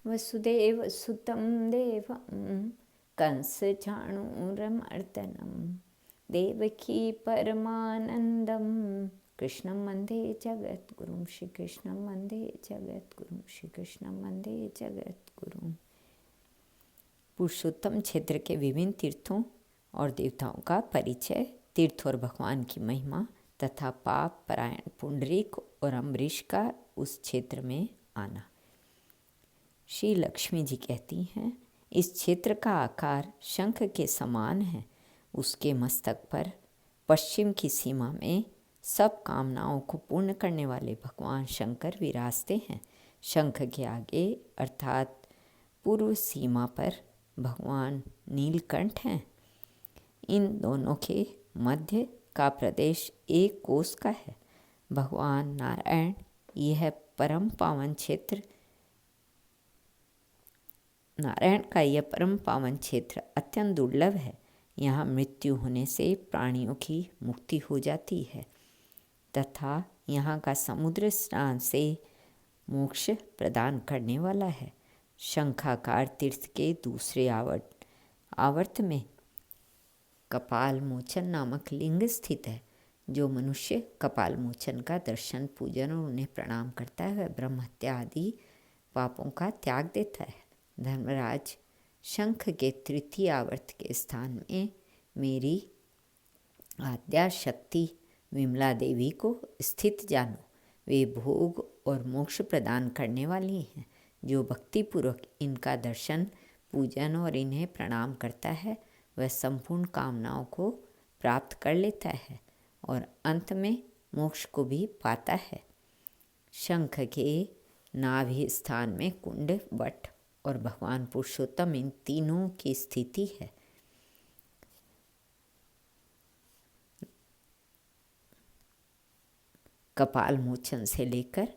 वसुदेव सुतं देवं कंसचाणूरमर्दनं देवकी परमानन्दं कृष्णं वन्दे जगद्गुरुं श्रीकृष्णं वन्दे जगद्गुरुं श्रीकृष्णं वन्दे जगद्गुरुं। पुरुषोत्तम क्षेत्र के विभिन्न तीर्थों और देवताओं का परिचय, तीर्थ और भगवान की महिमा तथा पाप परायण पुंडरीक और अम्बरीश का उस क्षेत्र में आना। श्री लक्ष्मी जी कहती हैं, इस क्षेत्र का आकार शंख के समान है। उसके मस्तक पर पश्चिम की सीमा में सब कामनाओं को पूर्ण करने वाले भगवान शंकर विराजते हैं। शंख के आगे अर्थात पूर्व सीमा पर भगवान नीलकंठ हैं। इन दोनों के मध्य का प्रदेश एक कोस का है। भगवान नारायण यह परम पावन क्षेत्र अत्यंत दुर्लभ है। यहाँ मृत्यु होने से प्राणियों की मुक्ति हो जाती है तथा यहाँ का समुद्र स्नान से मोक्ष प्रदान करने वाला है। शंखाकार तीर्थ के दूसरे आवर्त में कपाल मोचन नामक लिंग स्थित है। जो मनुष्य कपाल मोचन का दर्शन, पूजन और उन्हें प्रणाम करता है वह ब्रह्म हत्या आदि पापों का त्याग देता है। धर्मराज, शंख के तृतीय आवर्त के स्थान में मेरी आद्या शक्ति विमला देवी को स्थित जानो। वे भोग और मोक्ष प्रदान करने वाली हैं। जो भक्तिपूर्वक इनका दर्शन, पूजन और इन्हें प्रणाम करता है वह संपूर्ण कामनाओं को प्राप्त कर लेता है और अंत में मोक्ष को भी पाता है। शंख के नाभि स्थान में कुंड, वट और भगवान पुरुषोत्तम इन तीनों की स्थिति है। कपाल मोचन से लेकर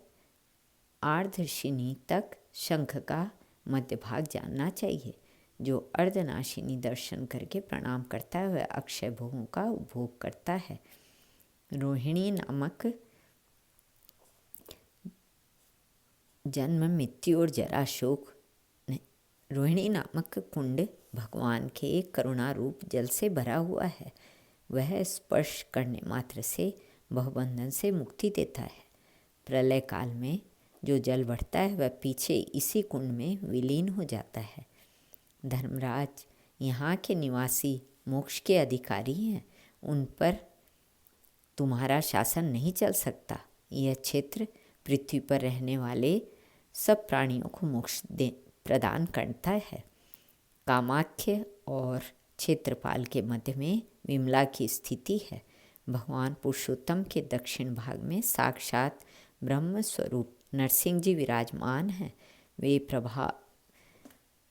अर्धनाशिनी तक शंख का मध्य भाग जानना चाहिए। जो अर्धनाशिनी दर्शन करके प्रणाम करता है वह अक्षय भोगों का उपभोग करता है। रोहिणी नामक जन्म, मृत्यु और जरा शोक रोहिणी नामक कुंड भगवान के करुणा रूप जल से भरा हुआ है। वह स्पर्श करने मात्र से भवबंधन से मुक्ति देता है। प्रलय काल में जो जल बढ़ता है वह पीछे इसी कुंड में विलीन हो जाता है। धर्मराज, यहाँ के निवासी मोक्ष के अधिकारी हैं। उन पर तुम्हारा शासन नहीं चल सकता। यह क्षेत्र पृथ्वी पर रहने वाले सब प्राणियों को मोक्ष प्रदान करता है। कामाख्य और क्षेत्रपाल के मध्य में विमला की स्थिति है। भगवान पुरुषोत्तम के दक्षिण भाग में साक्षात ब्रह्म स्वरूप नरसिंह जी विराजमान हैं।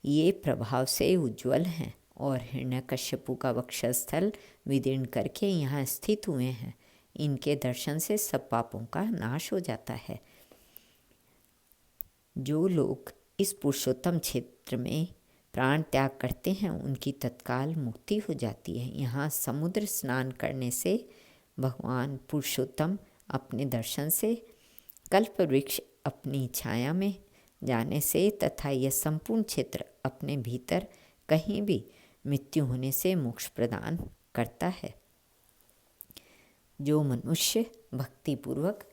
ये प्रभाव से उज्ज्वल हैं और हिरण्यकश्यपु का वक्षस्थल विदीर्ण करके यहाँ स्थित हुए हैं। इनके दर्शन से सब पापों का नाश हो जाता है। जो लोग इस पुरुषोत्तम क्षेत्र में प्राण त्याग करते हैं उनकी तत्काल मुक्ति हो जाती है। यहाँ समुद्र स्नान करने से भगवान पुरुषोत्तम अपने दर्शन से, कल्प वृक्ष अपनी छाया में जाने से तथा यह संपूर्ण क्षेत्र अपने भीतर कहीं भी मृत्यु होने से मोक्ष प्रदान करता है। जो मनुष्य भक्तिपूर्वक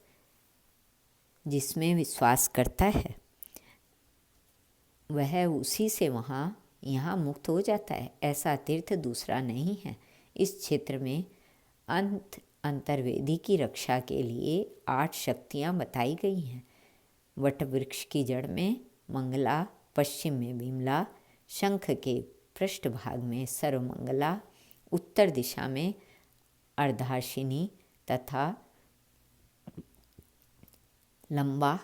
जिसमें विश्वास करता है वह उसी से यहाँ मुक्त हो जाता है। ऐसा तीर्थ दूसरा नहीं है। इस क्षेत्र में अंतर्वेदी की रक्षा के लिए 8 शक्तियाँ बताई गई हैं। वट वृक्ष की जड़ में मंगला, पश्चिम में विमला, शंख के पृष्ठभाग में सर्वमंगला, उत्तर दिशा में अर्धाशिनी तथा लंबा,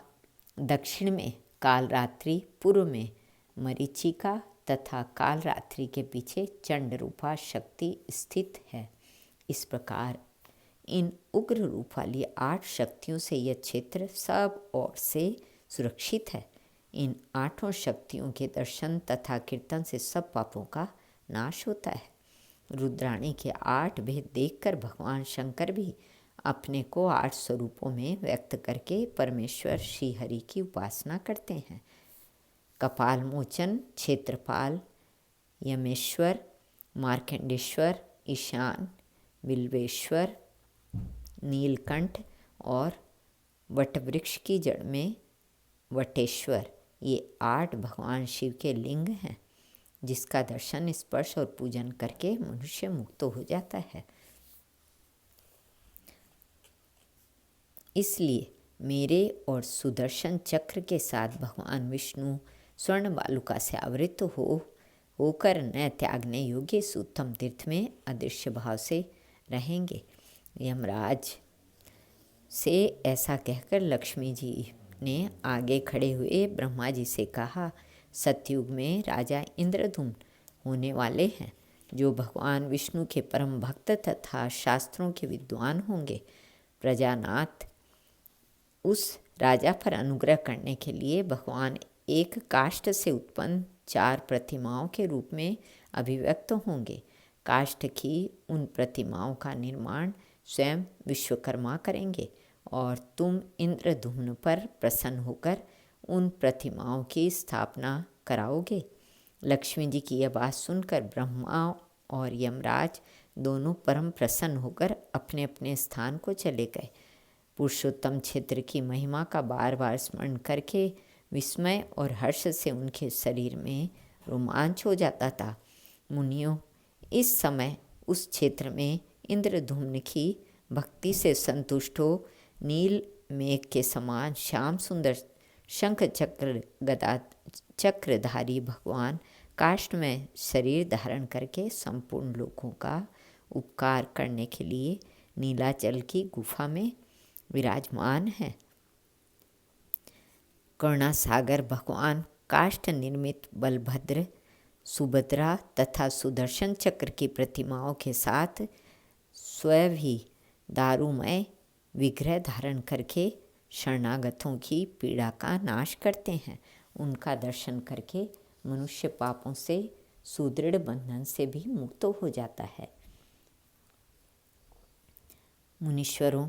दक्षिण में कालरात्रि, पूर्व में मरीचिका तथा कालरात्रि के पीछे चंड रूपा शक्ति स्थित है। इस प्रकार इन उग्र रूप वाली 8 शक्तियों से यह क्षेत्र सब ओर से सुरक्षित है। इन 8 शक्तियों के दर्शन तथा कीर्तन से सब पापों का नाश होता है। रुद्राणी के 8 भेद देखकर भगवान शंकर भी अपने को 8 स्वरूपों में व्यक्त करके परमेश्वर श्री हरि की उपासना करते हैं। कपाल मोचन, क्षेत्रपाल, यमेश्वर, मार्कंडेश्वर, ईशान, बिल्वेश्वर, नीलकंठ और वटवृक्ष की जड़ में वटेश्वर, ये 8 भगवान शिव के लिंग हैं, जिसका दर्शन, स्पर्श और पूजन करके मनुष्य मुक्त हो जाता है। इसलिए मेरे और सुदर्शन चक्र के साथ भगवान विष्णु स्वर्ण बालुका से आवृत होकर न त्यागने योग्य इस उत्तम तीर्थ में अदृश्य भाव से रहेंगे। यमराज से ऐसा कहकर लक्ष्मी जी ने आगे खड़े हुए ब्रह्मा जी से कहा, सतयुग में राजा इंद्रधुम्न होने वाले हैं, जो भगवान विष्णु के परम भक्त तथा शास्त्रों के विद्वान होंगे। प्रजानाथ उस राजा पर अनुग्रह करने के लिए भगवान एक काष्ठ से उत्पन्न 4 प्रतिमाओं के रूप में अभिव्यक्त होंगे। काष्ठ की उन प्रतिमाओं का निर्माण स्वयं विश्वकर्मा करेंगे और तुम इंद्रधुम्न पर प्रसन्न होकर उन प्रतिमाओं की स्थापना कराओगे। लक्ष्मी जी की यह बात सुनकर ब्रह्मा और यमराज दोनों परम प्रसन्न होकर अपने अपने स्थान को चले गए। पुरुषोत्तम क्षेत्र की महिमा का बार बार स्मरण करके विस्मय और हर्ष से उनके शरीर में रोमांच हो जाता था। मुनियों, इस समय उस क्षेत्र में इंद्रधुम्न की भक्ति से संतुष्ट हो नील मेघ के समान श्याम सुंदर शंख चक्र गदा चक्रधारी भगवान काष्ठ में शरीर धारण करके संपूर्ण लोगों का उपकार करने के लिए नीलाचल की गुफा में विराजमान है। करुणासागर भगवान काष्ठ निर्मित बलभद्र, सुभद्रा तथा सुदर्शन चक्र की प्रतिमाओं के साथ स्वयं ही दारुमय विग्रह धारण करके शरणागतों की पीड़ा का नाश करते हैं। उनका दर्शन करके मनुष्य पापों से सुदृढ़ बंधन से भी मुक्त हो जाता है। मुनीश्वरों,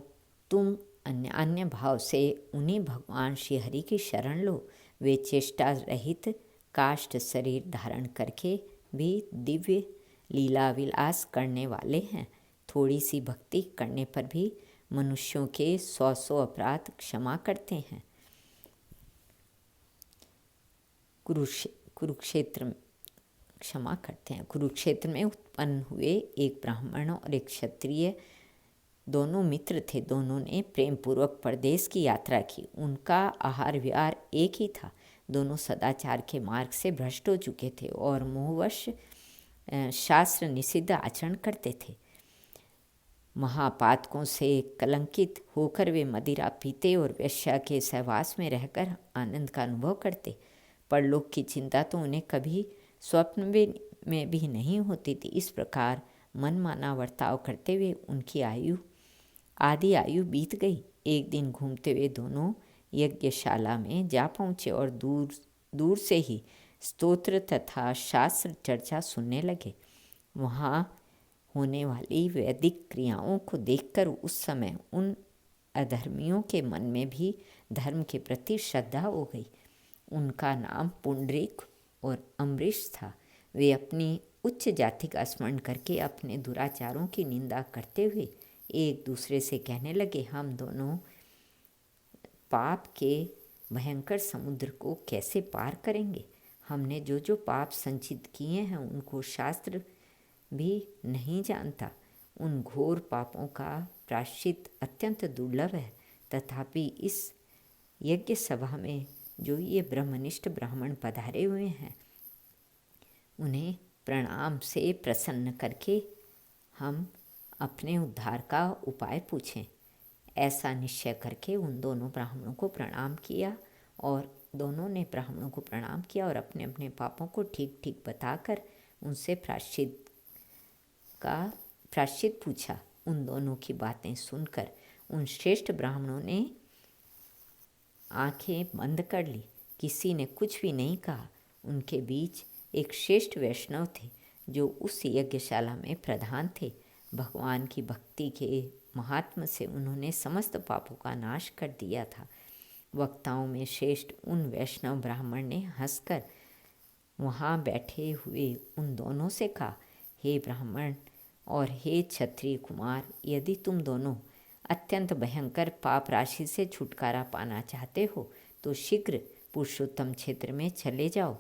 तुम अन्य भाव से उन्हीं भगवान श्री हरि की शरण लो। वे चेष्टा रहित काष्ठ शरीर धारण करके भी दिव्य लीला विलास करने वाले हैं। थोड़ी सी भक्ति करने पर भी मनुष्यों के 100 अपराध क्षमा करते हैं। कुरुक्षेत्र में उत्पन्न हुए एक ब्राह्मण और एक क्षत्रिय दोनों मित्र थे। दोनों ने प्रेम पूर्वक परदेश की यात्रा की। उनका आहार विहार एक ही था। दोनों सदाचार के मार्ग से भ्रष्ट हो चुके थे और मोहवश शास्त्र निषिद्ध आचरण करते थे। महापातकों से कलंकित होकर वे मदिरा पीते और वेश्या के सहवास में रहकर आनंद का अनुभव करते। परलोक की चिंता तो उन्हें कभी स्वप्न में भी नहीं होती थी। इस प्रकार मनमाना वर्ताव करते हुए उनकी आधी आयु बीत गई। एक दिन घूमते हुए दोनों यज्ञशाला में जा पहुँचे और दूर से ही स्तोत्र तथा शास्त्र चर्चा सुनने लगे। वहाँ होने वाली वैदिक क्रियाओं को देखकर उस समय उन अधर्मियों के मन में भी धर्म के प्रति श्रद्धा हो गई। उनका नाम पुंडरीक और अम्बरीश था। वे अपनी उच्च जाति का स्मरण करके अपने दुराचारों की निंदा करते हुए एक दूसरे से कहने लगे, हम दोनों पाप के भयंकर समुद्र को कैसे पार करेंगे। हमने जो जो पाप संचित किए हैं उनको शास्त्र भी नहीं जानता। उन घोर पापों का प्रायश्चित अत्यंत दुर्लभ है। तथापि इस यज्ञ सभा में जो ये ब्रह्मनिष्ठ ब्राह्मण पधारे हुए हैं, उन्हें प्रणाम से प्रसन्न करके हम अपने उद्धार का उपाय पूछें। ऐसा निश्चय करके उन दोनों ब्राह्मणों को प्रणाम किया और दोनों ने ब्राह्मणों को प्रणाम किया और अपने अपने पापों को ठीक ठीक बताकर उनसे प्रायश्चित पूछा। उन दोनों की बातें सुनकर उन श्रेष्ठ ब्राह्मणों ने आंखें बंद कर ली। किसी ने कुछ भी नहीं कहा। उनके बीच एक श्रेष्ठ वैष्णव थे जो उस यज्ञशाला में प्रधान थे। भगवान की भक्ति के महात्म से उन्होंने समस्त पापों का नाश कर दिया था। वक्ताओं में श्रेष्ठ उन वैष्णव ब्राह्मण ने हंसकर वहाँ बैठे हुए उन दोनों से कहा, हे ब्राह्मण और हे क्षत्रिय कुमार, यदि तुम दोनों अत्यंत भयंकर पाप राशि से छुटकारा पाना चाहते हो तो शीघ्र पुरुषोत्तम क्षेत्र में चले जाओ।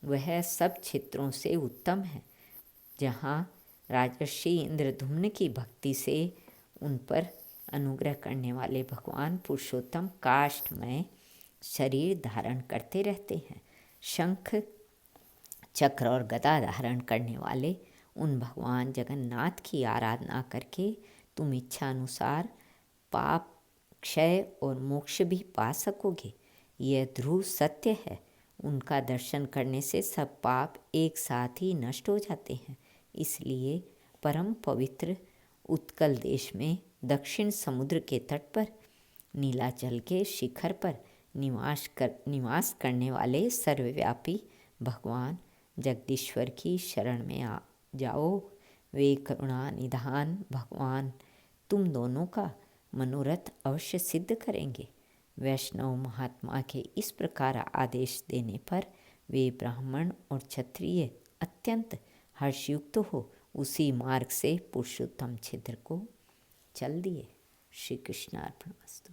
वह सब क्षेत्रों से उत्तम है, जहाँ राजर्षि इंद्रधुम्न की भक्ति से उन पर अनुग्रह करने वाले भगवान पुरुषोत्तम काष्ठमय शरीर धारण करते रहते हैं। शंख चक्र और गदा धारण करने वाले उन भगवान जगन्नाथ की आराधना करके तुम इच्छा अनुसार पाप क्षय और मोक्ष भी पा सकोगे। यह ध्रुव सत्य है। उनका दर्शन करने से सब पाप एक साथ ही नष्ट हो जाते हैं। इसलिए परम पवित्र उत्कल देश में दक्षिण समुद्र के तट पर नीलाचल के शिखर पर निवास करने वाले सर्वव्यापी भगवान जगदीश्वर की शरण में आ जाओ। वे करुणा निधान भगवान तुम दोनों का मनोरथ अवश्य सिद्ध करेंगे। वैष्णव महात्मा के इस प्रकार आदेश देने पर वे ब्राह्मण और क्षत्रिय अत्यंत हर्षयुक्त हो उसी मार्ग से पुरुषोत्तम क्षेत्र को चल दिए। श्री कृष्णार्पणमस्तु।